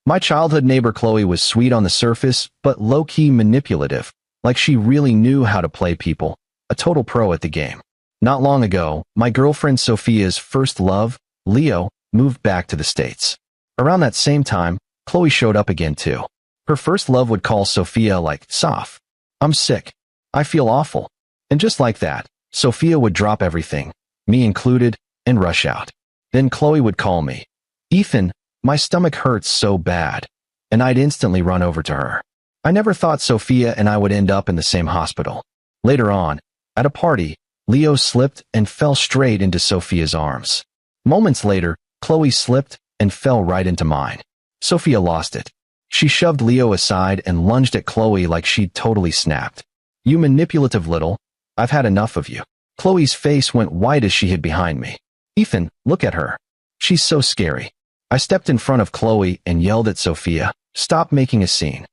My childhood neighbor Chloe was sweet on the surface, but low-key manipulative, like she really knew how to play people, a total pro at the game. Not long ago, my girlfriend Sophia's first love, Leo, moved back to the States. Around that same time, Chloe showed up again too. Her first love would call Sophia like, "Soph, I'm sick. I feel awful." And just like that, Sophia would drop everything, me included, and rush out. Then Chloe would call me, "Ethan, my stomach hurts so bad," and I'd instantly run over to her. I never thought Sophia and I would end up in the same hospital. Later on, at a party, Leo slipped and fell straight into Sophia's arms. Moments later, Chloe slipped and fell right into mine. Sophia lost it. She shoved Leo aside and lunged at Chloe like she'd totally snapped. "You manipulative little, I've had enough of you." Chloe's face went white as she hid behind me. "Ethan, look at her. She's so scary." I stepped in front of Chloe and yelled at Sophia, "Stop making a scene."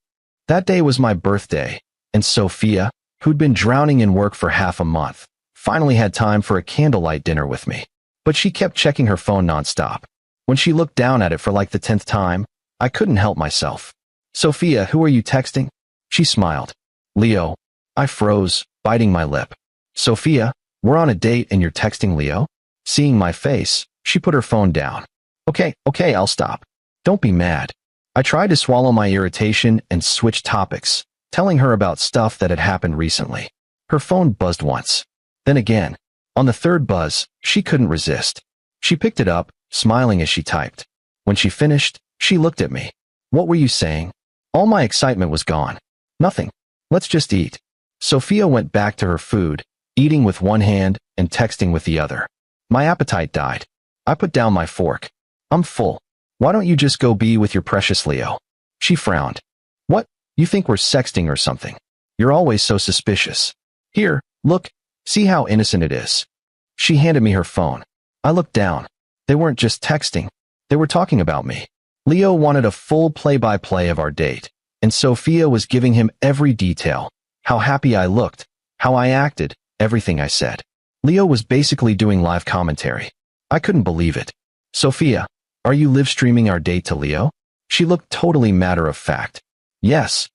That day was my birthday, and Sophia, who'd been drowning in work for half a month, finally had time for a candlelight dinner with me. But she kept checking her phone nonstop. When she looked down at it for like the 10th time, I couldn't help myself. "Sophia, who are you texting?" She smiled. "Leo." I froze, biting my lip. "Sophia, we're on a date and you're texting Leo?" Seeing my face, she put her phone down. Okay, I'll stop. Don't be mad." I tried to swallow my irritation and switch topics, telling her about stuff that had happened recently. Her phone buzzed once. Then again. On the third buzz, she couldn't resist. She picked it up, smiling as she typed. When she finished, she looked at me. "What were you saying?" All my excitement was gone. "Nothing. Let's just eat." Sophia went back to her food, eating with one hand and texting with the other. My appetite died. I put down my fork. "I'm full. Why don't you just go be with your precious Leo?" She frowned. "What? You think we're sexting or something? You're always so suspicious. Here, look. See how innocent it is." She handed me her phone. I looked down. They weren't just texting. They were talking about me. Leo wanted a full play-by-play of our date, and Sophia was giving him every detail. How happy I looked, how I acted, everything I said. Leo was basically doing live commentary. I couldn't believe it. "Sophia, are you live-streaming our date to Leo?" She looked totally matter-of-fact. "Yes."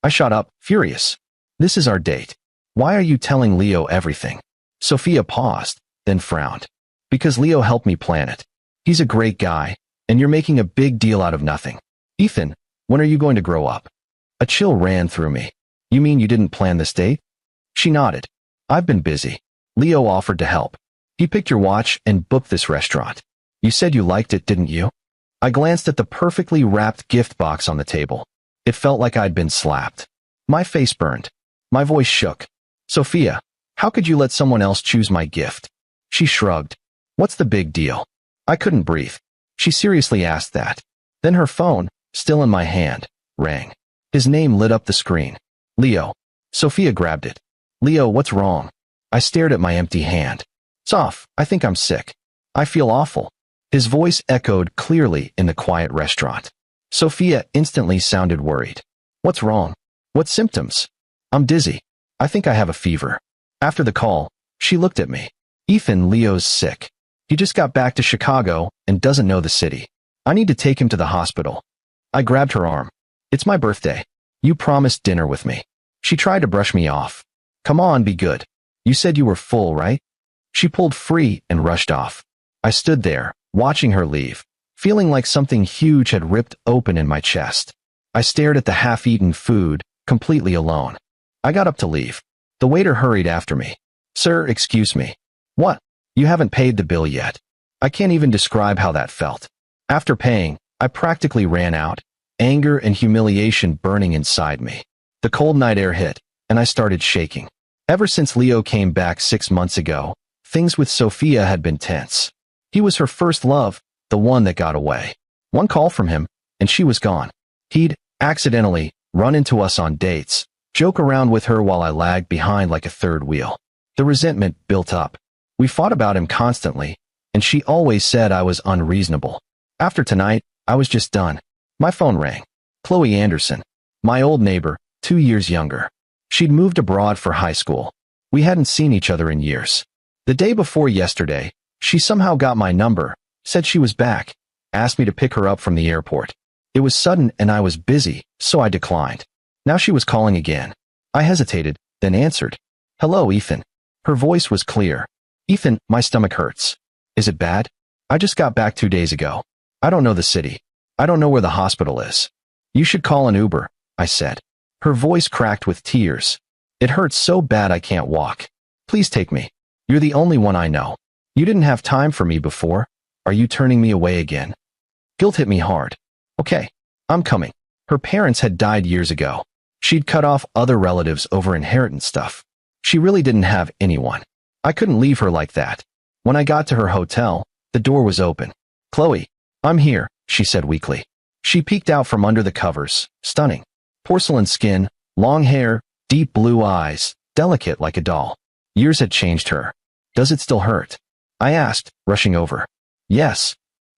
I shot up, furious. "This is our date. Why are you telling Leo everything?" Sophia paused, then frowned. "Because Leo helped me plan it. He's a great guy, and you're making a big deal out of nothing. Ethan, when are you going to grow up?" A chill ran through me. "You mean you didn't plan this date?" She nodded. "I've been busy. Leo offered to help. He picked your watch and booked this restaurant. You said you liked it, didn't you?" I glanced at the perfectly wrapped gift box on the table. It felt like I'd been slapped. My face burned. My voice shook. "Sophia, how could you let someone else choose my gift?" She shrugged. "What's the big deal?" I couldn't breathe. She seriously asked that. Then her phone, still in my hand, rang. His name lit up the screen. "Leo." Sophia grabbed it. "Leo, what's wrong?" I stared at my empty hand. "Soph, I think I'm sick. I feel awful." His voice echoed clearly in the quiet restaurant. Sophia instantly sounded worried. "What's wrong? What symptoms?" "I'm dizzy. I think I have a fever." After the call, she looked at me. "Ethan, Leo's sick. He just got back to Chicago and doesn't know the city. I need to take him to the hospital." I grabbed her arm. "It's my birthday. You promised dinner with me." She tried to brush me off. "Come on, be good. You said you were full, right?" She pulled free and rushed off. I stood there, watching her leave, feeling like something huge had ripped open in my chest. I stared at the half-eaten food, completely alone. I got up to leave. The waiter hurried after me. "Sir, excuse me." "What? You haven't paid the bill yet." I can't even describe how that felt. After paying, I practically ran out, anger and humiliation burning inside me. The cold night air hit, and I started shaking. Ever since Leo came back 6 months ago, things with Sophia had been tense. He was her first love, the one that got away. One call from him, and she was gone. He'd, accidentally, run into us on dates, joke around with her while I lagged behind like a third wheel. The resentment built up. We fought about him constantly, and she always said I was unreasonable. After tonight, I was just done. My phone rang. Chloe Anderson, my old neighbor, 2 years younger. She'd moved abroad for high school. We hadn't seen each other in years. The day before yesterday, she somehow got my number, said she was back, asked me to pick her up from the airport. It was sudden and I was busy, so I declined. Now she was calling again. I hesitated, then answered. Hello, Ethan. Her voice was clear. Ethan, my stomach hurts. Is it bad? I just got back 2 days ago. I don't know the city. I don't know where the hospital is. You should call an Uber, I said. Her voice cracked with tears. It hurts so bad I can't walk. Please take me. You're the only one I know. You didn't have time for me before. Are you turning me away again? Guilt hit me hard. Okay, I'm coming. Her parents had died years ago. She'd cut off other relatives over inheritance stuff. She really didn't have anyone. I couldn't leave her like that. When I got to her hotel, the door was open. Chloe, I'm here, she said weakly. She peeked out from under the covers, stunning. Porcelain skin, long hair, deep blue eyes, delicate like a doll. Years had changed her. Does it still hurt? I asked, rushing over. Yes.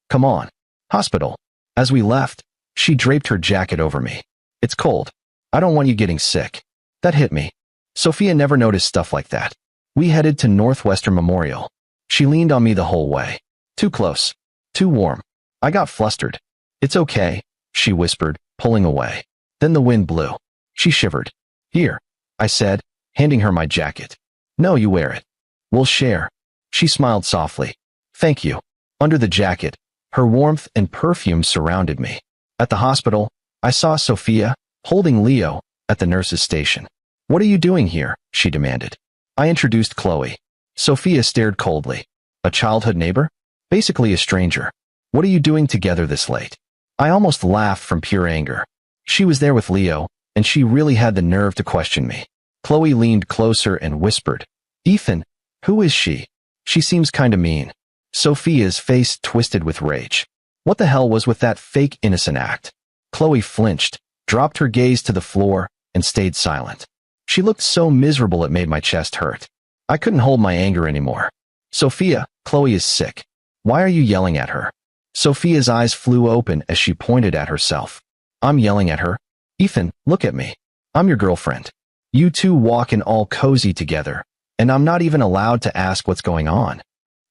Come on. Hospital. As we left, she draped her jacket over me. It's cold. I don't want you getting sick. That hit me. Sophia never noticed stuff like that. We headed to Northwestern Memorial. She leaned on me the whole way. Too close. Too warm. I got flustered. It's okay, she whispered, pulling away. Then the wind blew. She shivered. Here, I said, handing her my jacket. No, you wear it. We'll share. She smiled softly. Thank you. Under the jacket, her warmth and perfume surrounded me. At the hospital, I saw Sophia, holding Leo, at the nurse's station. What are you doing here? She demanded. I introduced Chloe. Sophia stared coldly. A childhood neighbor? Basically a stranger. What are you doing together this late? I almost laughed from pure anger. She was there with Leo, and she really had the nerve to question me. Chloe leaned closer and whispered, Ethan, who is she? She seems kinda mean. Sophia's face twisted with rage. What the hell was with that fake innocent act? Chloe flinched, dropped her gaze to the floor, and stayed silent. She looked so miserable it made my chest hurt. I couldn't hold my anger anymore. Sophia, Chloe is sick. Why are you yelling at her? Sophia's eyes flew open as she pointed at herself. I'm yelling at her? Ethan, look at me. I'm your girlfriend. You two walk in all cozy together, and I'm not even allowed to ask what's going on.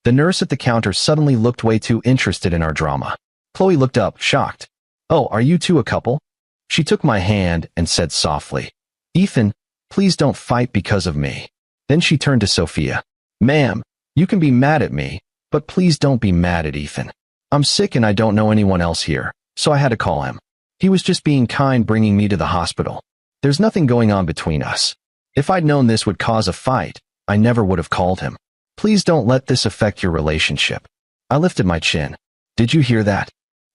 The nurse at the counter suddenly looked way too interested in our drama. Chloe looked up, shocked. Oh, are you two a couple? She took my hand and said softly, Ethan, please don't fight because of me. Then she turned to Sophia. Ma'am, you can be mad at me, but please don't be mad at Ethan. I'm sick and I don't know anyone else here, so I had to call him. He was just being kind bringing me to the hospital. There's nothing going on between us. If I'd known this would cause a fight, I never would have called him. Please don't let this affect your relationship. I lifted my chin. Did you hear that?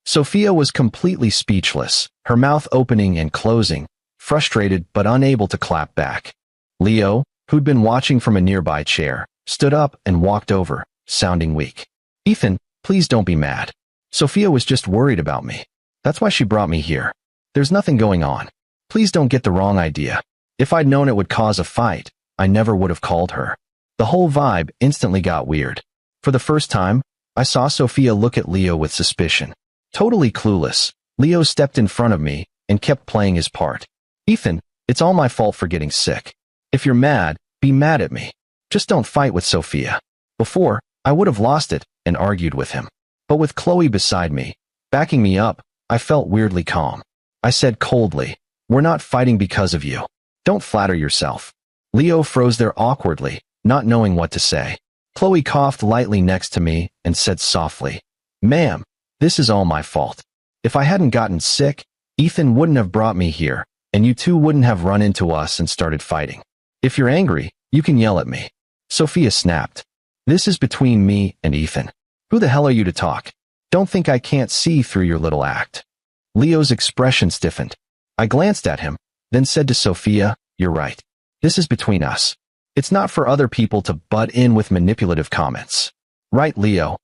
Sophia was completely speechless, her mouth opening and closing, frustrated but unable to clap back. Leo, who'd been watching from a nearby chair, stood up and walked over, sounding weak. Ethan, please don't be mad. Sophia was just worried about me. That's why she brought me here. There's nothing going on. Please don't get the wrong idea. If I'd known it would cause a fight, I never would have called her. The whole vibe instantly got weird. For the first time, I saw Sophia look at Leo with suspicion. Totally clueless, Leo stepped in front of me and kept playing his part. Ethan, it's all my fault for getting sick. If you're mad, be mad at me. Just don't fight with Sophia. Before, I would have lost it and argued with him. But with Chloe beside me, backing me up, I felt weirdly calm. I said coldly, we're not fighting because of you. Don't flatter yourself. Leo froze there awkwardly, not knowing what to say. Chloe coughed lightly next to me and said softly, Ma'am, this is all my fault. If I hadn't gotten sick, Ethan wouldn't have brought me here, and you two wouldn't have run into us and started fighting. If you're angry, you can yell at me. Sophia snapped. This is between me and Ethan. Who the hell are you to talk? Don't think I can't see through your little act. Leo's expression stiffened. I glanced at him, then said to Sophia, you're right. This is between us. It's not for other people to butt in with manipulative comments. Right, Leo?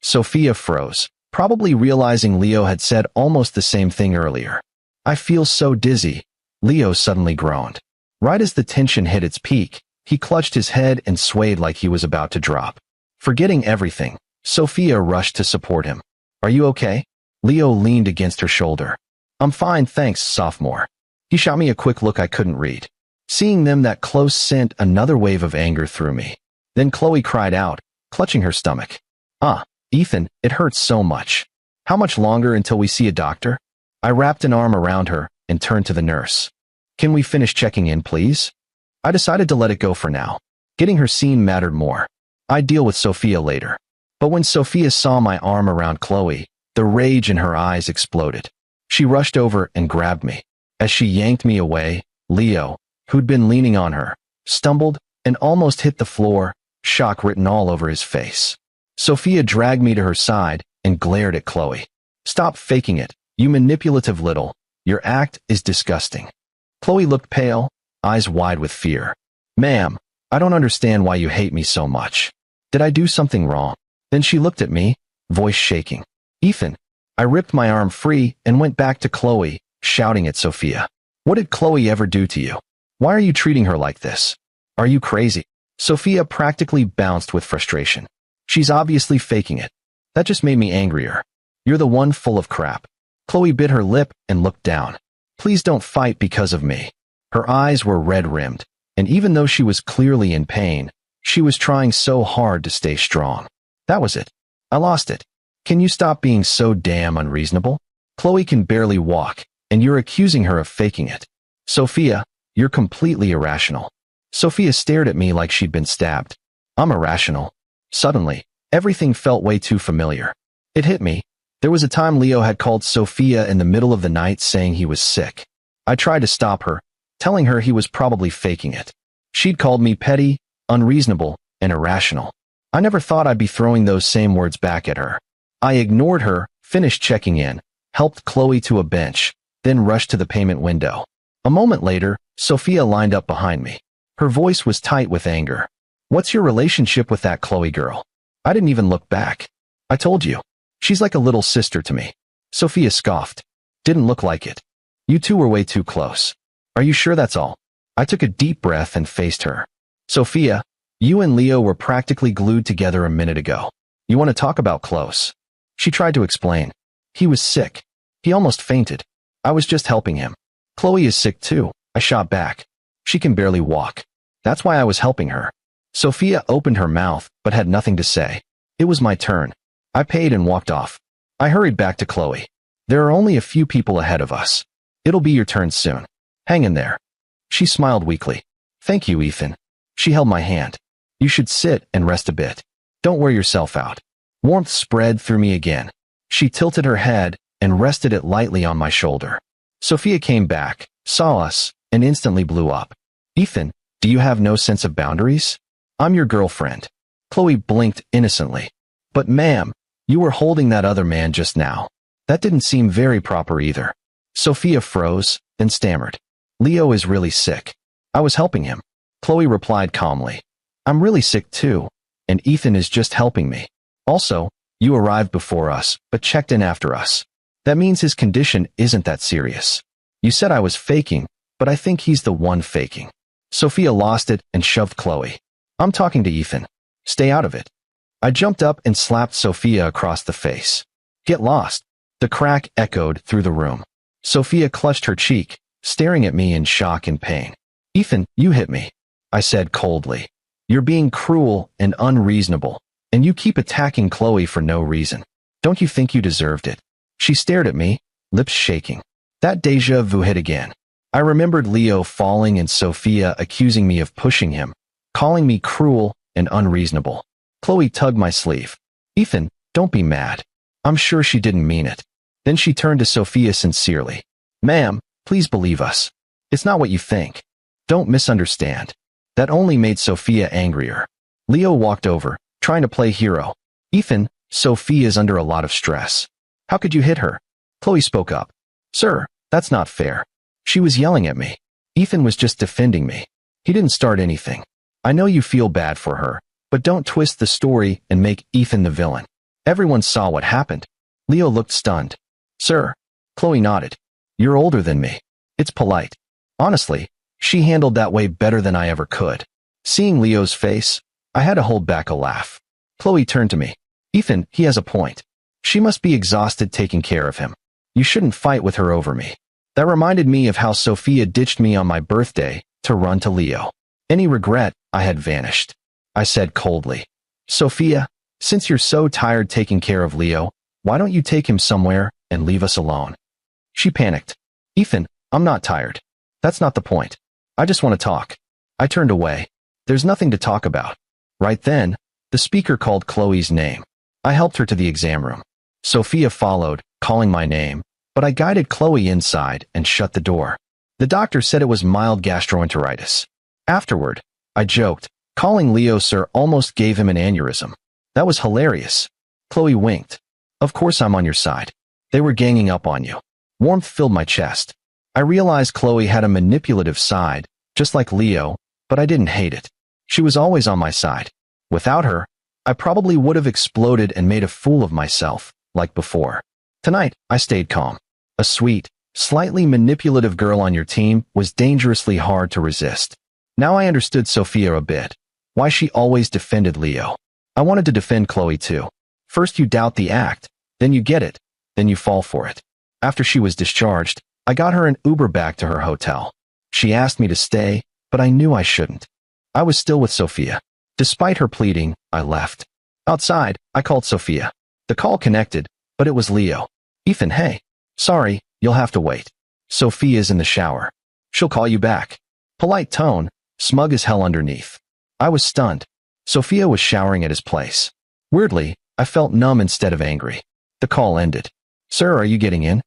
Sophia froze, probably realizing Leo had said almost the same thing earlier. I feel so dizzy, Leo suddenly groaned. Right as the tension hit its peak, he clutched his head and swayed like he was about to drop. Forgetting everything, Sophia rushed to support him. Are you okay? Leo leaned against her shoulder. I'm fine, thanks, sophomore. He shot me a quick look I couldn't read. Seeing them that close sent another wave of anger through me. Then Chloe cried out, clutching her stomach. Ethan, it hurts so much. How much longer until we see a doctor? I wrapped an arm around her and turned to the nurse. Can we finish checking in, please? I decided to let it go for now. Getting her seen mattered more. I'd deal with Sophia later. But when Sophia saw my arm around Chloe, the rage in her eyes exploded. She rushed over and grabbed me. As she yanked me away, Leo, who'd been leaning on her, stumbled and almost hit the floor, shock written all over his face. Sophia dragged me to her side and glared at Chloe. Stop faking it, you manipulative little. Your act is disgusting. Chloe looked pale, eyes wide with fear. Ma'am, I don't understand why you hate me so much. Did I do something wrong? Then she looked at me, voice shaking. Ethan. I ripped my arm free and went back to Chloe, shouting at Sophia. What did Chloe ever do to you? Why are you treating her like this? Are you crazy? Sophia practically bounced with frustration. She's obviously faking it. That just made me angrier. You're the one full of crap. Chloe bit her lip and looked down. Please don't fight because of me. Her eyes were red-rimmed, and even though she was clearly in pain, she was trying so hard to stay strong. That was it. I lost it. Can you stop being so damn unreasonable? Chloe can barely walk, and you're accusing her of faking it. Sophia, you're completely irrational. Sophia stared at me like she'd been stabbed. I'm irrational. Suddenly, everything felt way too familiar. It hit me. There was a time Leo had called Sophia in the middle of the night saying he was sick. I tried to stop her, telling her he was probably faking it. She'd called me petty, unreasonable, and irrational. I never thought I'd be throwing those same words back at her. I ignored her, finished checking in, helped Chloe to a bench, then rushed to the payment window. A moment later, Sophia lined up behind me. Her voice was tight with anger. What's your relationship with that Chloe girl? I didn't even look back. I told you. She's like a little sister to me. Sophia scoffed. Didn't look like it. You two were way too close. Are you sure that's all? I took a deep breath and faced her. Sophia, you and Leo were practically glued together a minute ago. You want to talk about close? She tried to explain. He was sick. He almost fainted. I was just helping him. Chloe is sick too, I shot back. She can barely walk. That's why I was helping her. Sophia opened her mouth, but had nothing to say. It was my turn. I paid and walked off. I hurried back to Chloe. There are only a few people ahead of us. It'll be your turn soon. Hang in there. She smiled weakly. Thank you, Ethan. She held my hand. You should sit and rest a bit. Don't wear yourself out. Warmth spread through me again. She tilted her head and rested it lightly on my shoulder. Sophia came back, saw us, and instantly blew up. Ethan, do you have no sense of boundaries? I'm your girlfriend. Chloe blinked innocently. But ma'am, you were holding that other man just now. That didn't seem very proper either. Sophia froze, then stammered. Leo is really sick. I was helping him. Chloe replied calmly. I'm really sick too, and Ethan is just helping me. Also, you arrived before us, but checked in after us. That means his condition isn't that serious. You said I was faking, but I think he's the one faking. Sophia lost it and shoved Chloe. I'm talking to Ethan. Stay out of it. I jumped up and slapped Sophia across the face. Get lost. The crack echoed through the room. Sophia clutched her cheek, staring at me in shock and pain. Ethan, you hit me, I said coldly. You're being cruel and unreasonable, and you keep attacking Chloe for no reason. Don't you think you deserved it? She stared at me, lips shaking. That déjà vu hit again. I remembered Leo falling and Sophia accusing me of pushing him, calling me cruel and unreasonable. Chloe tugged my sleeve. Ethan, don't be mad. I'm sure she didn't mean it. Then she turned to Sophia sincerely. Ma'am, please believe us. It's not what you think. Don't misunderstand. That only made Sophia angrier. Leo walked over, trying to play hero. Ethan, Sophia is under a lot of stress. How could you hit her? Chloe spoke up. Sir, that's not fair. She was yelling at me. Ethan was just defending me. He didn't start anything. I know you feel bad for her, but don't twist the story and make Ethan the villain. Everyone saw what happened. Leo looked stunned. Sir. Chloe nodded. You're older than me. It's polite. Honestly, she handled that way better than I ever could. Seeing Leo's face, I had to hold back a laugh. Chloe turned to me. Ethan, he has a point. She must be exhausted taking care of him. You shouldn't fight with her over me. That reminded me of how Sophia ditched me on my birthday to run to Leo. Any regret, I had vanished. I said coldly. Sophia, since you're so tired taking care of Leo, why don't you take him somewhere and leave us alone? She panicked. Ethan, I'm not tired. That's not the point. I just want to talk. I turned away. There's nothing to talk about. Right then, the speaker called Chloe's name. I helped her to the exam room. Sophia followed, calling my name, but I guided Chloe inside and shut the door. The doctor said it was mild gastroenteritis. Afterward, I joked, calling Leo sir almost gave him an aneurysm. That was hilarious. Chloe winked. Of course I'm on your side. They were ganging up on you. Warmth filled my chest. I realized Chloe had a manipulative side, just like Leo, but I didn't hate it. She was always on my side. Without her, I probably would have exploded and made a fool of myself, like before. Tonight, I stayed calm. A sweet, slightly manipulative girl on your team was dangerously hard to resist. Now I understood Sophia a bit. Why she always defended Leo. I wanted to defend Chloe too. First you doubt the act, then you get it, then you fall for it. After she was discharged, I got her an Uber back to her hotel. She asked me to stay, but I knew I shouldn't. I was still with Sophia. Despite her pleading, I left. Outside, I called Sophia. The call connected, but it was Leo. Ethan, hey. Sorry, you'll have to wait. Sophia's in the shower. She'll call you back. Polite tone, smug as hell underneath. I was stunned. Sophia was showering at his place. Weirdly, I felt numb instead of angry. The call ended. Sir, are you getting in?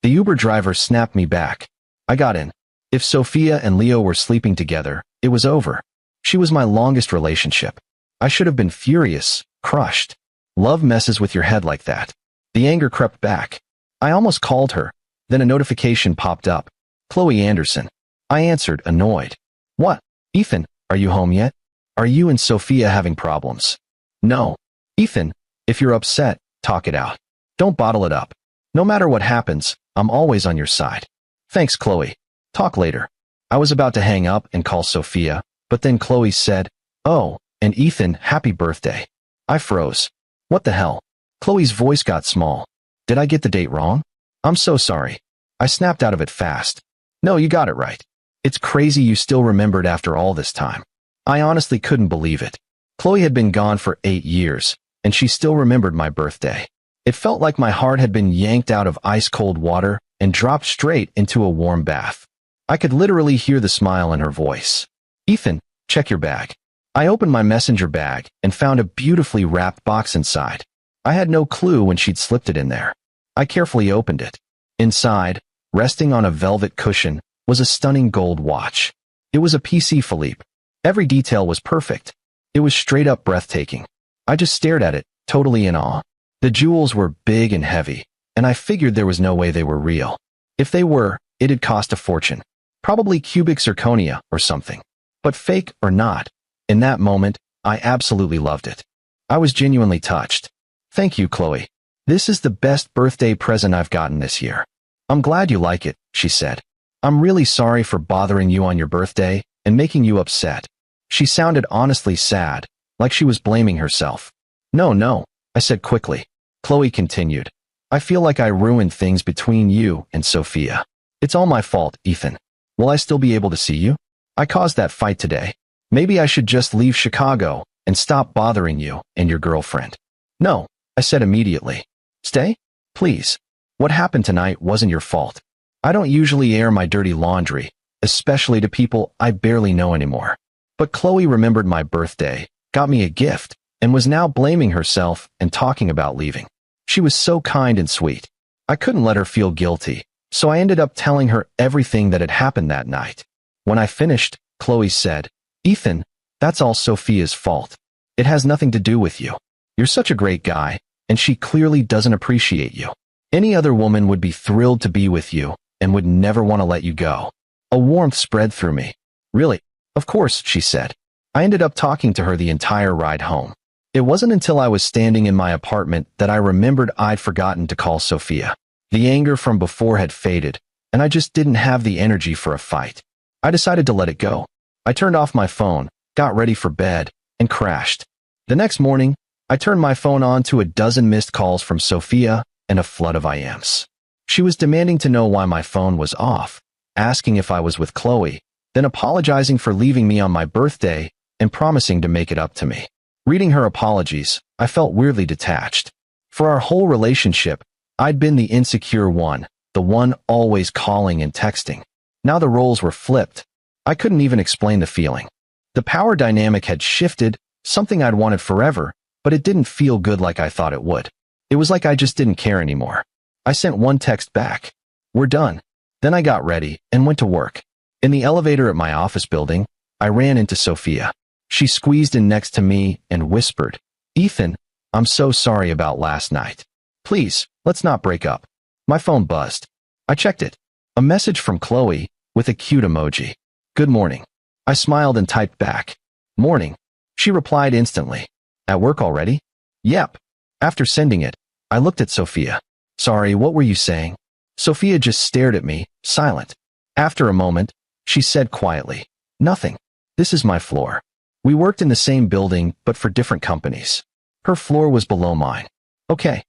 The Uber driver snapped me back. I got in. If Sophia and Leo were sleeping together, it was over. She was my longest relationship. I should have been furious, crushed. Love messes with your head like that. The anger crept back. I almost called her. Then a notification popped up. Chloe Anderson. I answered, annoyed. What? Ethan, are you home yet? Are you and Sophia having problems? No. Ethan, if you're upset, talk it out. Don't bottle it up. No matter what happens, I'm always on your side. Thanks, Chloe. Talk later. I was about to hang up and call Sophia, but then Chloe said, oh, and Ethan, happy birthday. I froze. What the hell? Chloe's voice got small. Did I get the date wrong? I'm so sorry. I snapped out of it fast. No, you got it right. It's crazy you still remembered after all this time. I honestly couldn't believe it. Chloe had been gone for 8 years, and she still remembered my birthday. It felt like my heart had been yanked out of ice-cold water and dropped straight into a warm bath. I could literally hear the smile in her voice. Ethan, check your bag. I opened my messenger bag and found a beautifully wrapped box inside. I had no clue when she'd slipped it in there. I carefully opened it. Inside, resting on a velvet cushion, was a stunning gold watch. It was a PC Philippe. Every detail was perfect. It was straight up breathtaking. I just stared at it, totally in awe. The jewels were big and heavy, and I figured there was no way they were real. If they were, it'd cost a fortune. Probably cubic zirconia or something. But fake or not, in that moment, I absolutely loved it. I was genuinely touched. Thank you, Chloe. This is the best birthday present I've gotten this year. I'm glad you like it, she said. I'm really sorry for bothering you on your birthday and making you upset. She sounded honestly sad, like she was blaming herself. No, I said quickly. Chloe continued. I feel like I ruined things between you and Sophia. It's all my fault, Ethan. Will I still be able to see you? I caused that fight today. Maybe I should just leave Chicago and stop bothering you and your girlfriend. No, I said immediately. Stay? Please. What happened tonight wasn't your fault. I don't usually air my dirty laundry, especially to people I barely know anymore. But Chloe remembered my birthday, got me a gift, and was now blaming herself and talking about leaving. She was so kind and sweet. I couldn't let her feel guilty, so I ended up telling her everything that had happened that night. When I finished, Chloe said, Ethan, that's all Sophia's fault. It has nothing to do with you. You're such a great guy, and she clearly doesn't appreciate you. Any other woman would be thrilled to be with you and would never want to let you go. A warmth spread through me. Really? Of course, she said. I ended up talking to her the entire ride home. It wasn't until I was standing in my apartment that I remembered I'd forgotten to call Sophia. The anger from before had faded, and I just didn't have the energy for a fight. I decided to let it go. I turned off my phone, got ready for bed, and crashed. The next morning, I turned my phone on to a dozen missed calls from Sophia and a flood of IMs. She was demanding to know why my phone was off, asking if I was with Chloe, then apologizing for leaving me on my birthday and promising to make it up to me. Reading her apologies, I felt weirdly detached. For our whole relationship, I'd been the insecure one, the one always calling and texting. Now the roles were flipped. I couldn't even explain the feeling. The power dynamic had shifted, something I'd wanted forever, but it didn't feel good like I thought it would. It was like I just didn't care anymore. I sent one text back. We're done. Then I got ready and went to work. In the elevator at my office building, I ran into Sophia. She squeezed in next to me and whispered, "Ethan, I'm so sorry about last night. Please, let's not break up." My phone buzzed. I checked it. A message from Chloe with a cute emoji. "Good morning." I smiled and typed back, "Morning." She replied instantly. "At work already?" "Yep." After sending it, I looked at Sophia. "Sorry, what were you saying?" Sophia just stared at me, silent. After a moment, she said quietly, "Nothing. This is my floor." We worked in the same building, but for different companies. Her floor was below mine. "Okay,"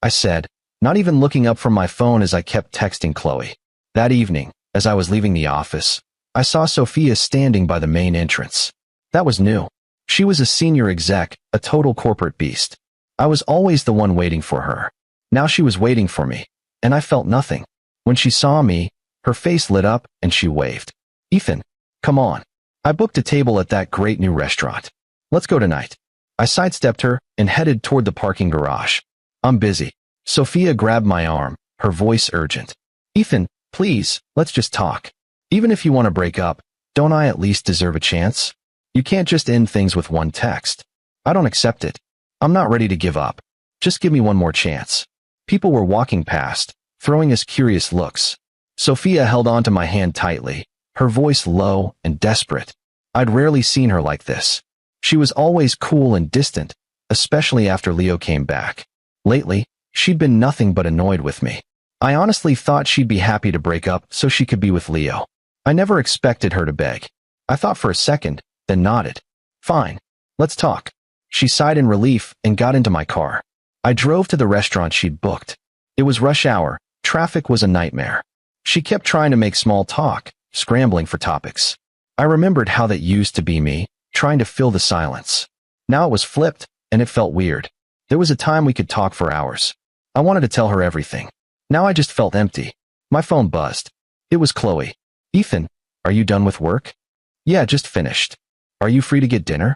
I said, not even looking up from my phone as I kept texting Chloe. That evening, as I was leaving the office, I saw Sophia standing by the main entrance. That was new. She was a senior exec, a total corporate beast. I was always the one waiting for her. Now she was waiting for me, and I felt nothing. When she saw me, her face lit up and she waved. "Ethan, come on. I booked a table at that great new restaurant. Let's go tonight." I sidestepped her and headed toward the parking garage. "I'm busy." Sophia grabbed my arm, her voice urgent. "Ethan, please, let's just talk. Even if you want to break up, don't I at least deserve a chance? You can't just end things with one text. I don't accept it. I'm not ready to give up. Just give me one more chance." People were walking past, throwing us curious looks. Sophia held onto my hand tightly, her voice low and desperate. I'd rarely seen her like this. She was always cool and distant, especially after Leo came back. Lately, she'd been nothing but annoyed with me. I honestly thought she'd be happy to break up so she could be with Leo. I never expected her to beg. I thought for a second, then nodded. "Fine. Let's talk." She sighed in relief and got into my car. I drove to the restaurant she'd booked. It was rush hour. Traffic was a nightmare. She kept trying to make small talk, scrambling for topics. I remembered how that used to be me, trying to fill the silence. Now it was flipped, and it felt weird. There was a time we could talk for hours. I wanted to tell her everything. Now I just felt empty. My phone buzzed. It was Chloe. "Ethan, are you done with work?" "Yeah, just finished." "Are you free to get dinner?"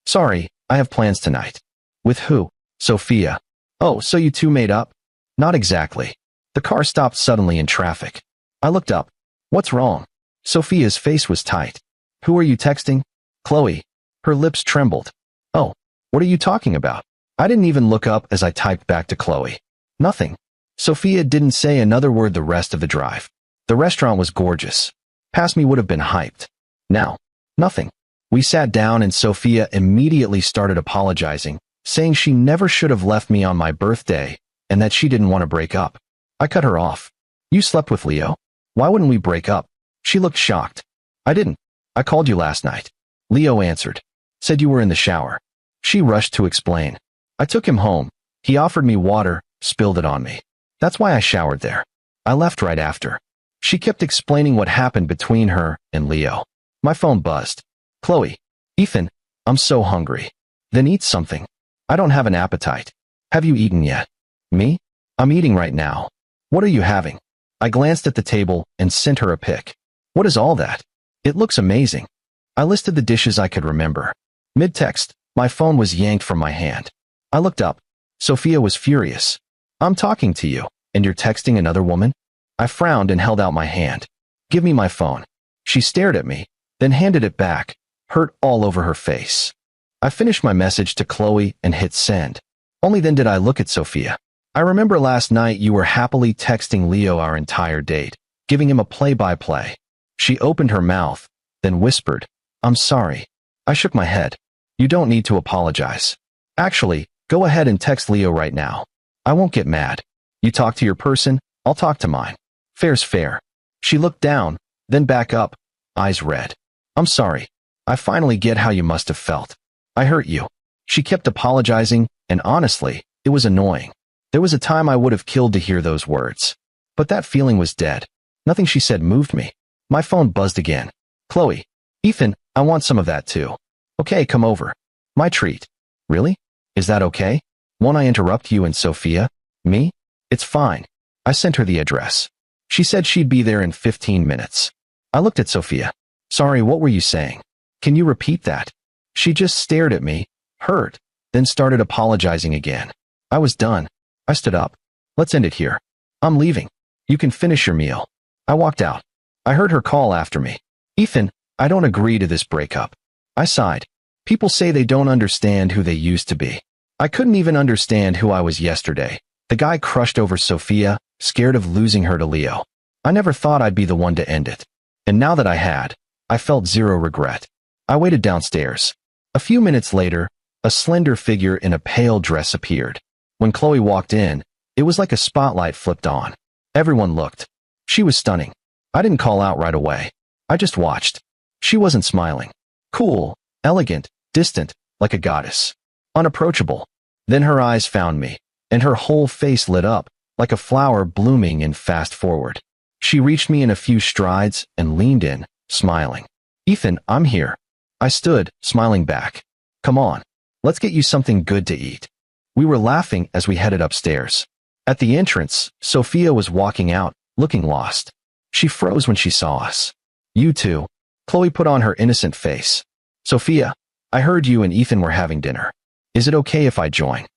"Sorry, I have plans tonight." "With who?" "Sophia." "Oh, so you two made up?" "Not exactly." The car stopped suddenly in traffic. I looked up. "What's wrong?" Sophia's face was tight. "Who are you texting?" "Chloe." Her lips trembled. "Oh, what are you talking about?" I didn't even look up as I typed back to Chloe. "Nothing." Sophia didn't say another word the rest of the drive. The restaurant was gorgeous. Past me would have been hyped. Now, nothing. We sat down and Sophia immediately started apologizing, saying she never should have left me on my birthday and that she didn't want to break up. I cut her off. "You slept with Leo? Why wouldn't we break up?" She looked shocked. "I didn't. I called you last night." Leo answered. "Said you were in the shower." She rushed to explain. "I took him home. He offered me water, spilled it on me. That's why I showered there. I left right after." She kept explaining what happened between her and Leo. My phone buzzed. "Chloe, Ethan, I'm so hungry." "Then eat something." "I don't have an appetite." "Have you eaten yet?" "Me? I'm eating right now." "What are you having?" I glanced at the table and sent her a pic. "What is all that?" "It looks amazing." I listed the dishes I could remember. Mid-text, my phone was yanked from my hand. I looked up. Sophia was furious. "I'm talking to you, and you're texting another woman?" I frowned and held out my hand. "Give me my phone." She stared at me, then handed it back, hurt all over her face. I finished my message to Chloe and hit send. Only then did I look at Sophia. "I remember last night you were happily texting Leo our entire date, giving him a play-by-play." She opened her mouth, then whispered, "I'm sorry." I shook my head. "You don't need to apologize. Actually, go ahead and text Leo right now. I won't get mad. You talk to your person, I'll talk to mine. Fair's fair." She looked down, then back up, eyes red. "I'm sorry. I finally get how you must have felt. I hurt you." She kept apologizing, and honestly, it was annoying. There was a time I would have killed to hear those words. But that feeling was dead. Nothing she said moved me. My phone buzzed again. "Chloe, Ethan, I want some of that too." "Okay, come over." "My treat." "Really? Is that okay? Won't I interrupt you and Sophia?" "Me? It's fine." I sent her the address. She said she'd be there in 15 minutes. I looked at Sophia. Sorry, what were you saying? Can you repeat that? She just stared at me, hurt, then started apologizing again. I was done. I stood up. Let's end it here. I'm leaving. You can finish your meal. I walked out. I heard her call after me. Ethan, I don't agree to this breakup. I sighed. People say they don't understand who they used to be. I couldn't even understand who I was yesterday. The guy crushed over Sophia, scared of losing her to Leo. I never thought I'd be the one to end it. And now that I had, I felt zero regret. I waited downstairs. A few minutes later, a slender figure in a pale dress appeared. When Chloe walked in, it was like a spotlight flipped on. Everyone looked. She was stunning. I didn't call out right away. I just watched. She wasn't smiling. Cool, elegant, distant, like a goddess. Unapproachable. Then her eyes found me, and her whole face lit up, like a flower blooming in fast forward. She reached me in a few strides and leaned in, smiling. Ethan, I'm here. I stood, smiling back. Come on. Let's get you something good to eat. We were laughing as we headed upstairs. At the entrance, Sophia was walking out, looking lost. She froze when she saw us. You too. Chloe put on her innocent face. Sophia, I heard you and Ethan were having dinner. Is it okay if I join?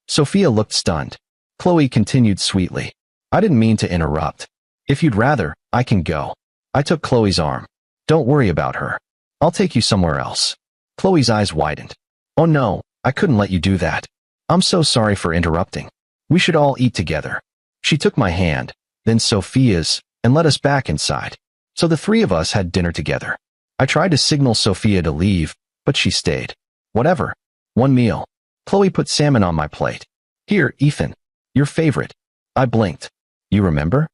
Sophia looked stunned. Chloe continued sweetly. I didn't mean to interrupt. If you'd rather, I can go. I took Chloe's arm. Don't worry about her. I'll take you somewhere else. Chloe's eyes widened. Oh no, I couldn't let you do that. I'm so sorry for interrupting. We should all eat together. She took my hand, then Sophia's, and led us back inside. So the three of us had dinner together. I tried to signal Sophia to leave, but she stayed. Whatever. One meal. Chloe put salmon on my plate. Here, Ethan. Your favorite. I blinked. You remember?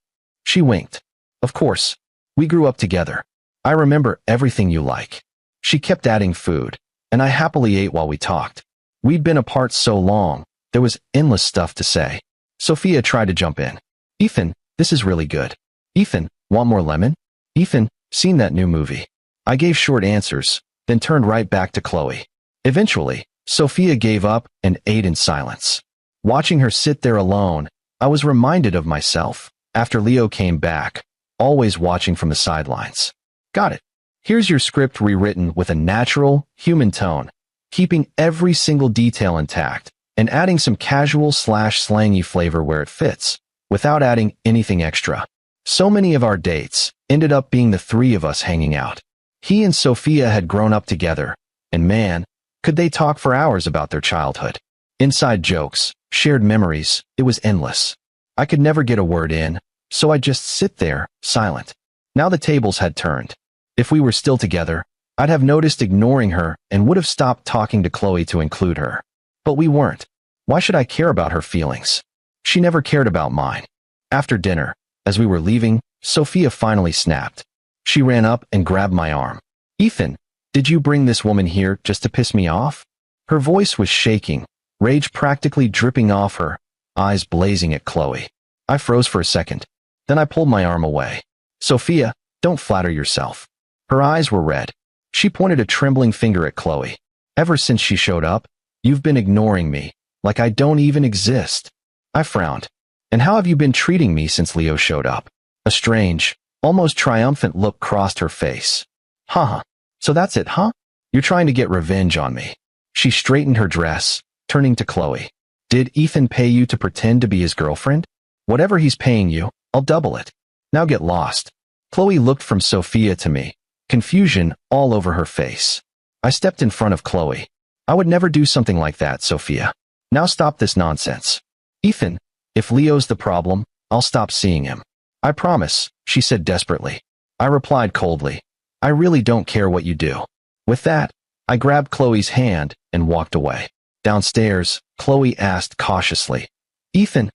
She winked. Of course. We grew up together. I remember everything you like. She kept adding food, and I happily ate while we talked. We'd been apart so long, there was endless stuff to say. Sophia tried to jump in. Ethan, this is really good. Ethan, want more lemon? Ethan, seen that new movie? I gave short answers, then turned right back to Chloe. Eventually, Sophia gave up and ate in silence. Watching her sit there alone, I was reminded of myself, after Leo came back, always watching from the sidelines. Got it. Here's your script rewritten with a natural, human tone, keeping every single detail intact, and adding some casual/slangy flavor where it fits, without adding anything extra. So many of our dates ended up being the three of us hanging out. He and Sophia had grown up together, and man, could they talk for hours about their childhood. Inside jokes, shared memories, it was endless. I could never get a word in, so I'd just sit there, silent. Now the tables had turned. If we were still together, I'd have noticed ignoring her and would have stopped talking to Chloe to include her. But we weren't. Why should I care about her feelings? She never cared about mine. After dinner, as we were leaving, Sophia finally snapped. She ran up and grabbed my arm. Ethan, did you bring this woman here just to piss me off? Her voice was shaking, rage practically dripping off her, eyes blazing at Chloe. I froze for a second. Then I pulled my arm away. Sophia, don't flatter yourself. Her eyes were red. She pointed a trembling finger at Chloe. Ever since she showed up, you've been ignoring me, like I don't even exist. I frowned. And how have you been treating me since Leo showed up? A strange, almost triumphant look crossed her face. Huh. So that's it, huh? You're trying to get revenge on me. She straightened her dress, turning to Chloe. Did Ethan pay you to pretend to be his girlfriend? Whatever he's paying you, I'll double it. Now get lost. Chloe looked from Sophia to me, confusion all over her face. I stepped in front of Chloe. I would never do something like that, Sophia. Now stop this nonsense. Ethan, if Leo's the problem, I'll stop seeing him. I promise, she said desperately. I replied coldly. I really don't care what you do. With that, I grabbed Chloe's hand and walked away. Downstairs, Chloe asked cautiously, Ethan,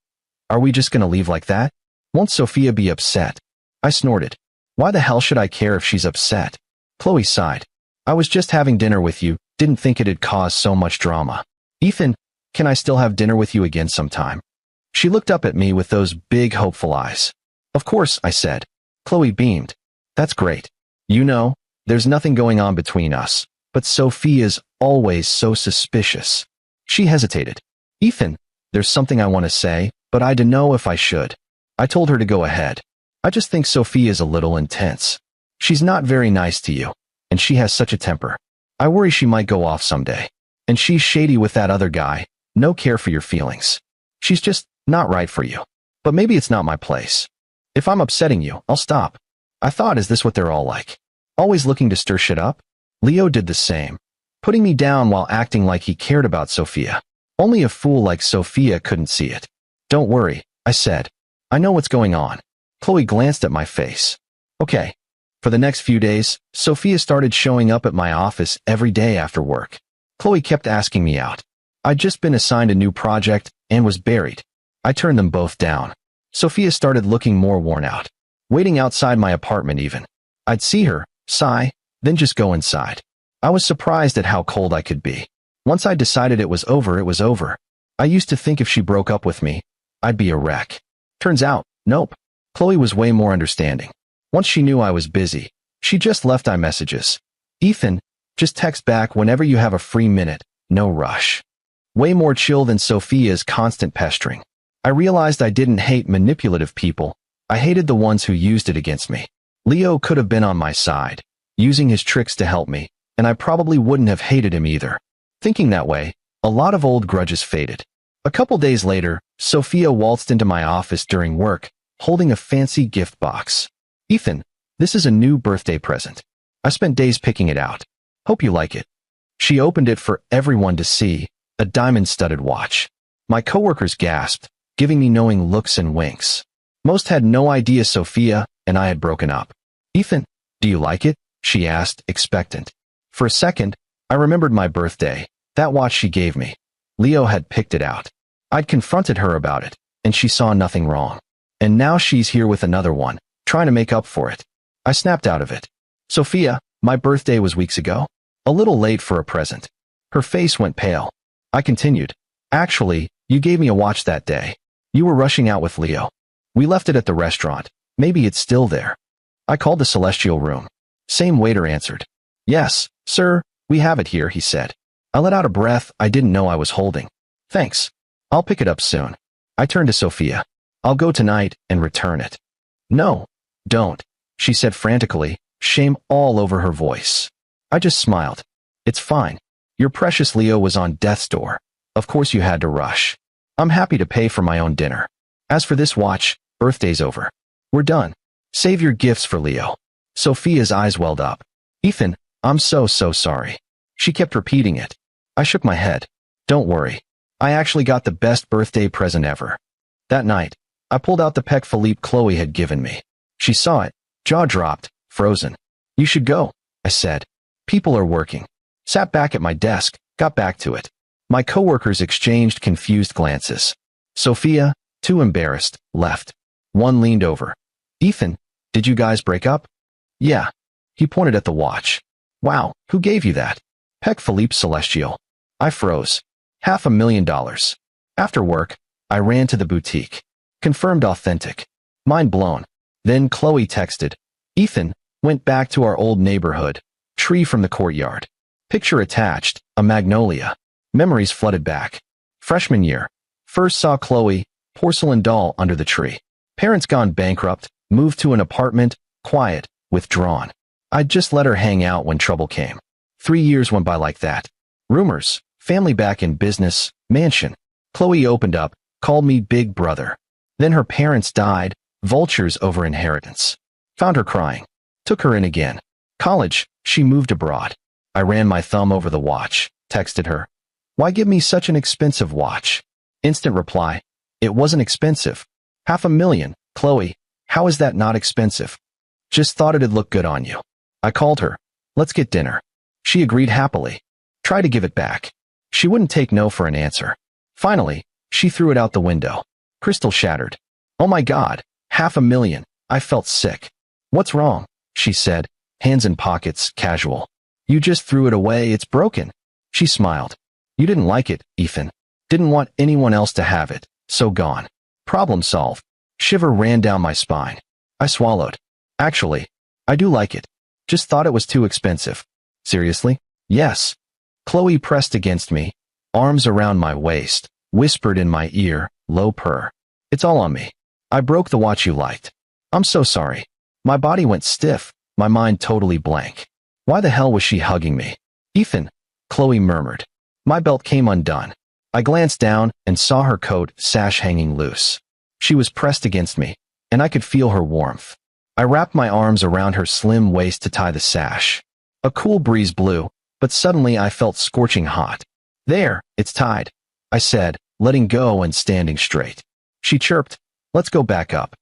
are we just going to leave like that? Won't Sophia be upset? I snorted. Why the hell should I care if she's upset? Chloe sighed. I was just having dinner with you, didn't think it'd cause so much drama. Ethan, can I still have dinner with you again sometime? She looked up at me with those big hopeful eyes. Of course, I said. Chloe beamed. That's great. You know, there's nothing going on between us, but Sophia's always so suspicious. She hesitated. Ethan, there's something I want to say, but I don't know if I should. I told her to go ahead. I just think Sophia is a little intense. She's not very nice to you, and she has such a temper. I worry she might go off someday. And she's shady with that other guy, no care for your feelings. She's just not right for you. But maybe it's not my place. If I'm upsetting you, I'll stop. I thought, is this what they're all like? Always looking to stir shit up? Leo did the same, putting me down while acting like he cared about Sophia. Only a fool like Sophia couldn't see it. Don't worry, I said. I know what's going on. Chloe glanced at my face. Okay. For the next few days, Sophia started showing up at my office every day after work. Chloe kept asking me out. I'd just been assigned a new project and was buried. I turned them both down. Sophia started looking more worn out, waiting outside my apartment even. I'd see her, sigh, then just go inside. I was surprised at how cold I could be. Once I decided it was over, it was over. I used to think if she broke up with me, I'd be a wreck. Turns out, nope. Chloe was way more understanding. Once she knew I was busy, she just left iMessages. Ethan, just text back whenever you have a free minute, no rush. Way more chill than Sophia's constant pestering. I realized I didn't hate manipulative people. I hated the ones who used it against me. Leo could have been on my side, using his tricks to help me, and I probably wouldn't have hated him either. Thinking that way, a lot of old grudges faded. A couple days later, Sophia waltzed into my office during work, holding a fancy gift box. Ethan, this is a new birthday present. I spent days picking it out. Hope you like it. She opened it for everyone to see, a diamond-studded watch. My coworkers gasped, giving me knowing looks and winks. Most had no idea Sophia and I had broken up. Ethan, do you like it? She asked, expectant. For a second, I remembered my birthday, that watch she gave me. Leo had picked it out. I'd confronted her about it, and she saw nothing wrong. And now she's here with another one, trying to make up for it. I snapped out of it. Sophia, my birthday was weeks ago. A little late for a present. Her face went pale. I continued. Actually, you gave me a watch that day. You were rushing out with Leo. We left it at the restaurant. Maybe it's still there. I called the celestial room. Same waiter answered. Yes, sir, we have it here, he said. I let out a breath I didn't know I was holding. Thanks. I'll pick it up soon. I turned to Sophia. I'll go tonight and return it. No, don't, she said frantically, shame all over her voice. I just smiled. It's fine. Your precious Leo was on death's door. Of course you had to rush. I'm happy to pay for my own dinner. As for this watch, birthday's over. We're done. Save your gifts for Leo. Sophia's eyes welled up. Ethan, I'm so sorry. She kept repeating it. I shook my head. Don't worry. I actually got the best birthday present ever. That night, I pulled out the Patek Philippe Chloe had given me. She saw it, jaw dropped, frozen. You should go, I said. People are working. Sat back at my desk, got back to it. My coworkers exchanged confused glances. Sophia, too embarrassed, left. One leaned over. Ethan, did you guys break up? Yeah. He pointed at the watch. Wow, who gave you that? Patek Philippe Celestial. I froze. $500,000. After work, I ran to the boutique. Confirmed authentic. Mind blown. Then Chloe texted. Ethan, went back to our old neighborhood. Tree from the courtyard. Picture attached, a magnolia. Memories flooded back. Freshman year. First saw Chloe, porcelain doll under the tree. Parents gone bankrupt, moved to an apartment, quiet, withdrawn. I'd just let her hang out when trouble came. 3 years went by like that. Rumors, family back in business, mansion. Chloe opened up, called me big brother. Then her parents died, vultures over inheritance. Found her crying. Took her in again. College, she moved abroad. I ran my thumb over the watch, texted her. Why give me such an expensive watch? Instant reply. It wasn't expensive. $500,000, Chloe. How is that not expensive? Just thought it'd look good on you. I called her. Let's get dinner. She agreed happily. Try to give it back. She wouldn't take no for an answer. Finally, she threw it out the window. Crystal shattered. Oh my God, $500,000. I felt sick. What's wrong? She said, hands in pockets, casual. You just threw it away, it's broken. She smiled. You didn't like it, Ethan. Didn't want anyone else to have it, so gone. Problem solved. Shiver ran down my spine. I swallowed. Actually, I do like it. Just thought it was too expensive. Seriously? Yes. Chloe pressed against me, arms around my waist, whispered in my ear, low purr. It's all on me. I broke the watch you liked. I'm so sorry. My body went stiff, my mind totally blank. Why the hell was she hugging me? Ethan, Chloe murmured. My belt came undone. I glanced down and saw her coat sash hanging loose. She was pressed against me, and I could feel her warmth. I wrapped my arms around her slim waist to tie the sash. A cool breeze blew, but suddenly I felt scorching hot. There, it's tied, I said, letting go and standing straight. She chirped, let's go back up.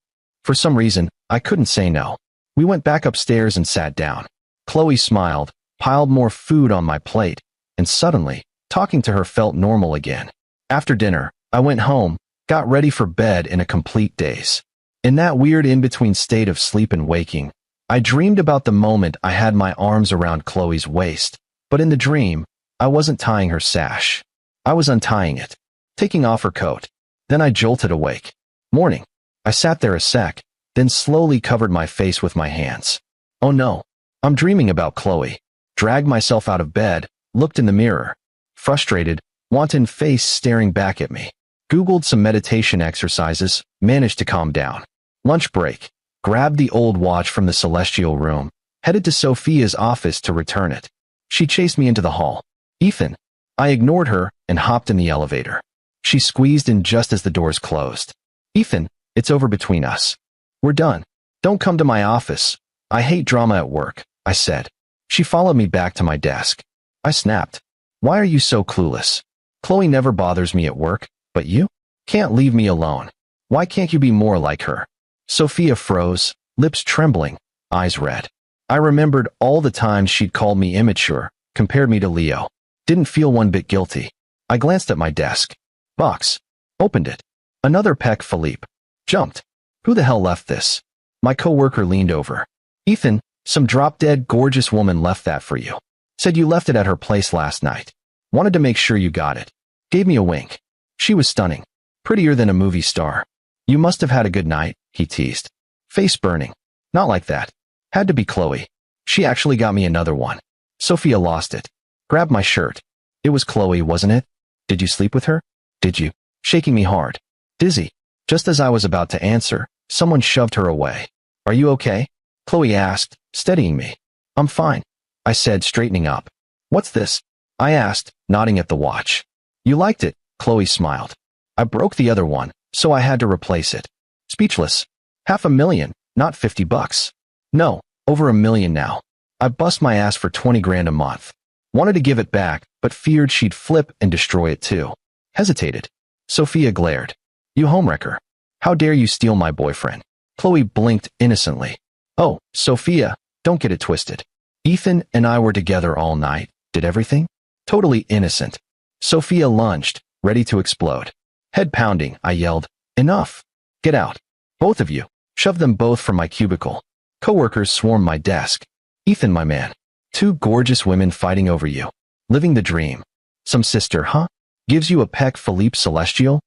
For some reason, I couldn't say no. We went back upstairs and sat down. Chloe smiled, piled more food on my plate, and suddenly, talking to her felt normal again. After dinner, I went home, got ready for bed in a complete daze. In that weird in-between state of sleep and waking, I dreamed about the moment I had my arms around Chloe's waist, but in the dream, I wasn't tying her sash. I was untying it, taking off her coat. Then I jolted awake. Morning. I sat there a sec, then slowly covered my face with my hands. Oh no, I'm dreaming about Chloe. Dragged myself out of bed, looked in the mirror. Frustrated, wanton face staring back at me. Googled some meditation exercises, managed to calm down. Lunch break. Grabbed the old watch from the celestial room, headed to Sophia's office to return it. She chased me into the hall. Ethan. I ignored her and hopped in the elevator. She squeezed in just as the doors closed. Ethan, it's over between us. We're done. Don't come to my office. I hate drama at work, I said. She followed me back to my desk. I snapped. Why are you so clueless? Chloe never bothers me at work, but you? Can't leave me alone. Why can't you be more like her? Sophia froze, lips trembling, eyes red. I remembered all the times she'd called me immature, compared me to Leo. Didn't feel one bit guilty. I glanced at my desk. Box. Opened it. Another Peck Philippe. Jumped. Who the hell left this? My coworker leaned over. Ethan, some drop-dead gorgeous woman left that for you. Said you left it at her place last night. Wanted to make sure you got it. Gave me a wink. She was stunning. Prettier than a movie star. You must have had a good night, he teased. Face burning. Not like that. Had to be Chloe. She actually got me another one. Sophia lost it. Grabbed my shirt. It was Chloe, wasn't it? Did you sleep with her? Did you? Shaking me hard. Dizzy. Just as I was about to answer, someone shoved her away. Are you okay? Chloe asked, steadying me. I'm fine, I said, straightening up. What's this? I asked, nodding at the watch. You liked it, Chloe smiled. I broke the other one, so I had to replace it. Speechless. $500,000, not $50. No, over $1 million now. I bust my ass for 20 grand a month. Wanted to give it back, but feared she'd flip and destroy it too. Hesitated. Sophia glared. You homewrecker. How dare you steal my boyfriend? Chloe blinked innocently. Oh, Sophia, don't get it twisted. Ethan and I were together all night, did everything. Totally innocent. Sophia lunged, ready to explode. Head pounding, I yelled. Enough. Get out. Both of you. Shoved them both from my cubicle. Coworkers swarmed my desk. Ethan, my man. Two gorgeous women fighting over you. Living the dream. Some sister, huh? Gives you a Peck Philippe Celestial?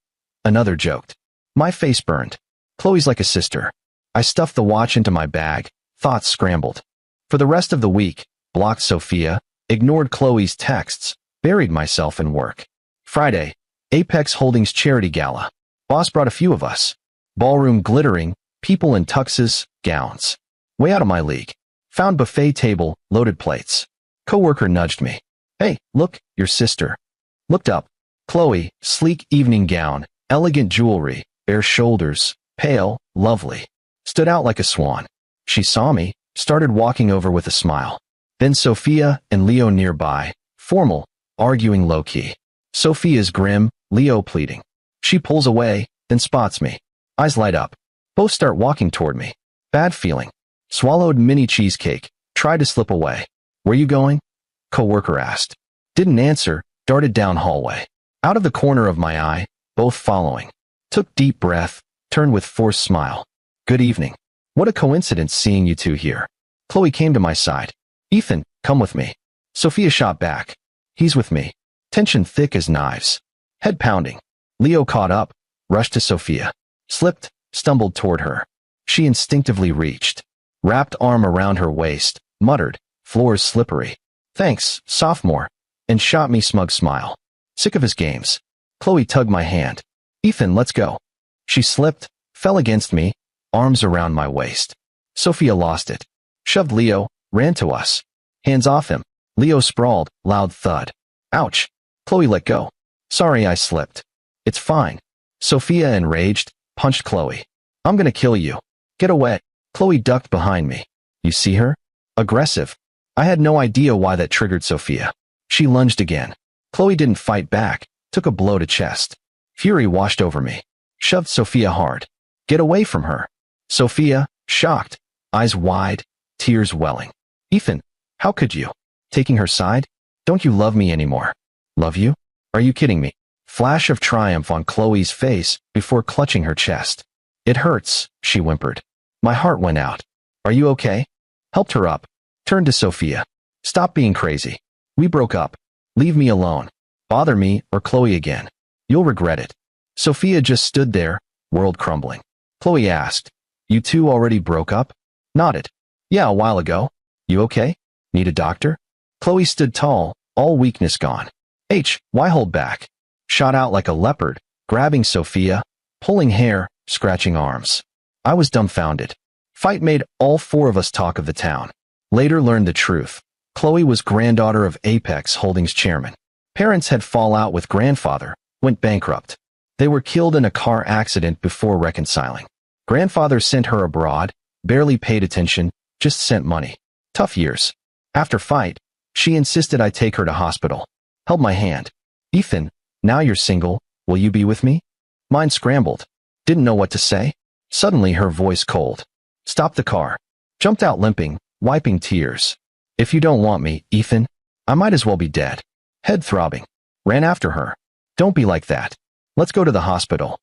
Another joked. My face burned. Chloe's like a sister. I stuffed the watch into my bag. Thoughts scrambled. For the rest of the week, blocked Sophia, ignored Chloe's texts, buried myself in work. Friday, Apex Holdings charity gala. Boss brought a few of us. Ballroom glittering, people in tuxes, gowns. Way out of my league. Found buffet table, loaded plates. Coworker nudged me. Hey, look, your sister. Looked up. Chloe, sleek evening gown, elegant jewelry, bare shoulders, pale, lovely. Stood out like a swan. She saw me, started walking over with a smile. Then Sophia and Leo nearby, formal, arguing low-key. Sophia's grim, Leo pleading. She pulls away, then spots me. Eyes light up. Both start walking toward me. Bad feeling. Swallowed mini cheesecake. Tried to slip away. Where you going? Coworker asked. Didn't answer, darted down hallway. Out of the corner of my eye, both following. Took deep breath, turned with forced smile. Good evening. What a coincidence seeing you two here. Chloe came to my side. Ethan, come with me. Sophia shot back. He's with me. Tension thick as knives. Head pounding. Leo caught up, rushed to Sophia. Slipped, stumbled toward her. She instinctively reached. Wrapped arm around her waist, muttered, floor's slippery. Thanks, sophomore, and shot me smug smile. Sick of his games. Chloe tugged my hand. Ethan, let's go. She slipped, fell against me, arms around my waist. Sophia lost it. Shoved Leo, ran to us. Hands off him. Leo sprawled, loud thud. Ouch. Chloe let go. Sorry, I slipped. It's fine. Sophia, enraged, punched Chloe. I'm gonna kill you. Get away. Chloe ducked behind me. You see her? Aggressive. I had no idea why that triggered Sophia. She lunged again. Chloe didn't fight back, took a blow to chest. Fury washed over me. Shoved Sophia hard. Get away from her. Sophia, shocked, eyes wide, tears welling. Ethan, how could you? Taking her side? Don't you love me anymore? Love you? Are you kidding me? Flash of triumph on Chloe's face before clutching her chest. It hurts, she whimpered. My heart went out. Are you okay? Helped her up. Turned to Sophia. Stop being crazy. We broke up. Leave me alone. Bother me or Chloe again. You'll regret it. Sophia just stood there, world crumbling. Chloe asked, You two already broke up? Nodded. Yeah, a while ago. You okay? Need a doctor? Chloe stood tall, all weakness gone. Why hold back? Shot out like a leopard, grabbing Sophia, pulling hair, scratching arms. I was dumbfounded. Fight made all four of us talk of the town. Later learned the truth. Chloe was granddaughter of Apex Holdings chairman. Parents had fallout with grandfather, went bankrupt. They were killed in a car accident before reconciling. Grandfather sent her abroad, barely paid attention, just sent money. Tough years. After fight, she insisted I take her to hospital. Held my hand. Ethan, now you're single, will you be with me? Mine scrambled. Didn't know what to say. Suddenly her voice cold. Stopped the car. Jumped out limping, wiping tears. If you don't want me, Ethan, I might as well be dead. Head throbbing. Ran after her. Don't be like that. Let's go to the hospital.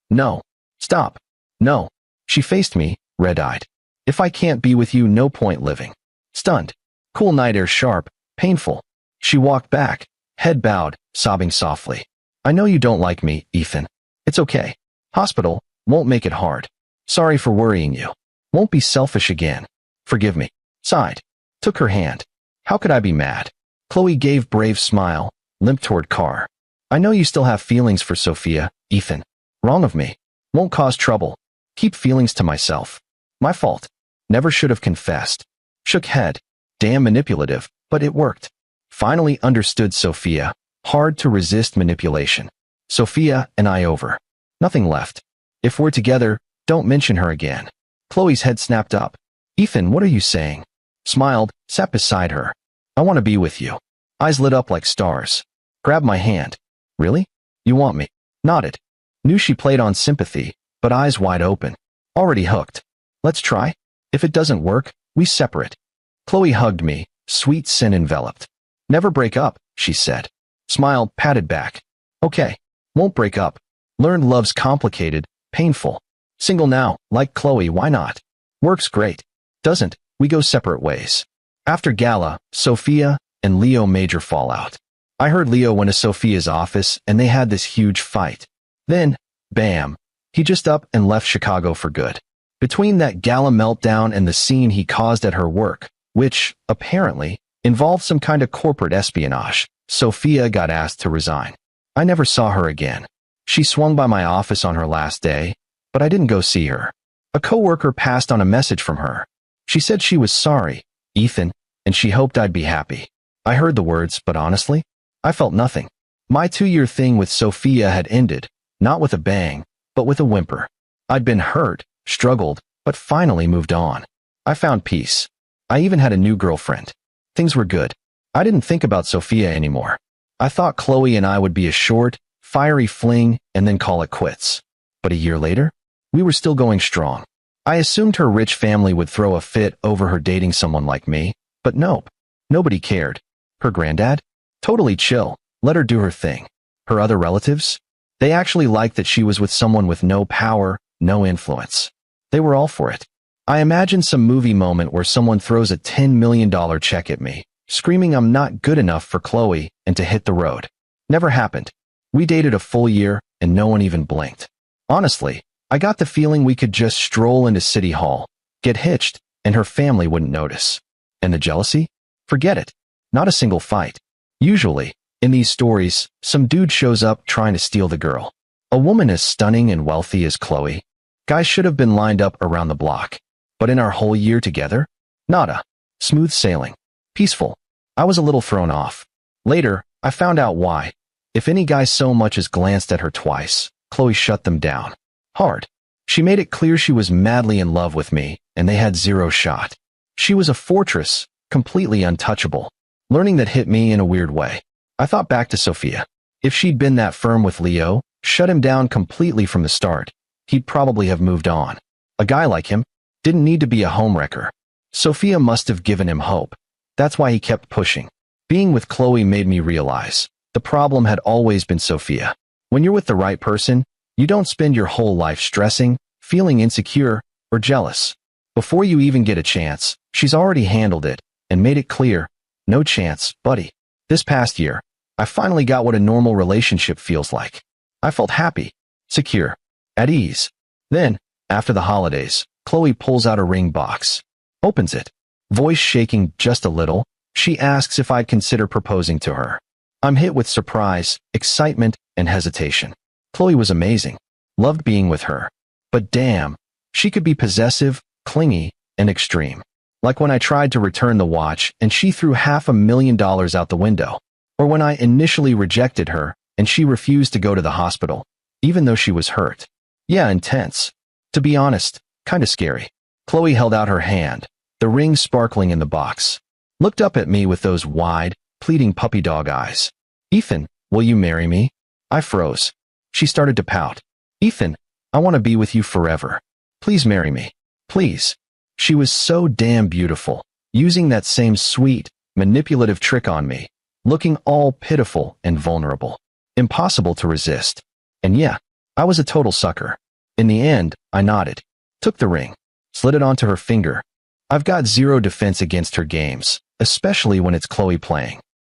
No. Stop. No. She faced me, red-eyed. If I can't be with you, no point living. Stunned. Cool night air sharp, painful. She walked back, head bowed, sobbing softly. I know you don't like me, Ethan. It's okay. Hospital won't make it hard. Sorry for worrying you. Won't be selfish again. Forgive me. Sighed. Took her hand. How could I be mad? Chloe gave brave smile, limped toward car. I know you still have feelings for Sophia, Ethan. Wrong of me. Won't cause trouble. Keep feelings to myself. My fault. Never should have confessed. Shook head. Damn manipulative, but it worked. Finally understood Sophia. Hard to resist manipulation. Sophia and I over. Nothing left. If we're together, don't mention her again. Chloe's head snapped up. Ethan, what are you saying? Smiled, sat beside her. I want to be with you. Eyes lit up like stars. Grabbed my hand. Really? You want me? Nodded. Knew she played on sympathy, but eyes wide open. Already hooked. Let's try. If it doesn't work, we separate. Chloe hugged me, sweet sin enveloped. Never break up, she said. Smiled, patted back. Okay. Won't break up. Learned love's complicated, painful. Single now, like Chloe, why not? Works great. Doesn't, we go separate ways. After gala, Sophia and Leo major fallout. I heard Leo went to Sophia's office and they had this huge fight. Then, bam, he just up and left Chicago for good. Between that gala meltdown and the scene he caused at her work, which, apparently, involved some kind of corporate espionage, Sophia got asked to resign. I never saw her again. She swung by my office on her last day, but I didn't go see her. A coworker passed on a message from her. She said she was sorry, Ethan, and she hoped I'd be happy. I heard the words, but honestly, I felt nothing. My 2-year thing with Sophia had ended, not with a bang, but with a whimper. I'd been hurt, struggled, but finally moved on. I found peace. I even had a new girlfriend. Things were good. I didn't think about Sophia anymore. I thought Chloe and I would be a short, fiery fling and then call it quits. But a year later, we were still going strong. I assumed her rich family would throw a fit over her dating someone like me, but nope. Nobody cared. Her granddad? Totally chill, let her do her thing. Her other relatives? They actually liked that she was with someone with no power, no influence. They were all for it. I imagined some movie moment where someone throws a $10 million check at me, screaming I'm not good enough for Chloe and to hit the road. Never happened. We dated a full year and no one even blinked. Honestly, I got the feeling we could just stroll into City Hall, get hitched, and her family wouldn't notice. And the jealousy? Forget it. Not a single fight. Usually, in these stories, some dude shows up trying to steal the girl. A woman as stunning and wealthy as Chloe. Guys should have been lined up around the block. But in our whole year together? Nada. Smooth sailing. Peaceful. I was a little thrown off. Later, I found out why. If any guy so much as glanced at her twice, Chloe shut them down. Hard. She made it clear she was madly in love with me, and they had zero shot. She was a fortress, completely untouchable. Learning that hit me in a weird way. I thought back to Sophia. If she'd been that firm with Leo, shut him down completely from the start, he'd probably have moved on. A guy like him didn't need to be a homewrecker. Sophia must have given him hope. That's why he kept pushing. Being with Chloe made me realize the problem had always been Sophia. When you're with the right person, you don't spend your whole life stressing, feeling insecure, or jealous. Before you even get a chance, she's already handled it and made it clear, no chance, buddy. This past year, I finally got what a normal relationship feels like. I felt happy, secure, at ease. Then, after the holidays, Chloe pulls out a ring box, opens it. Voice shaking just a little, she asks if I'd consider proposing to her. I'm hit with surprise, excitement, and hesitation. Chloe was amazing. Loved being with her. But damn, she could be possessive, clingy, and extreme. Like when I tried to return the watch and she threw $500,000 out the window. Or when I initially rejected her and she refused to go to the hospital, even though she was hurt. Yeah, intense. To be honest, kinda scary. Chloe held out her hand, the ring sparkling in the box. Looked up at me with those wide, pleading puppy dog eyes. Ethan, will you marry me? I froze. She started to pout. Ethan, I want to be with you forever. Please marry me. Please. She was so damn beautiful, using that same sweet, manipulative trick on me, looking all pitiful and vulnerable. Impossible to resist. And yeah, I was a total sucker. In the end, I nodded, took the ring, slid it onto her finger. I've got zero defense against her games, especially when it's Chloe playing.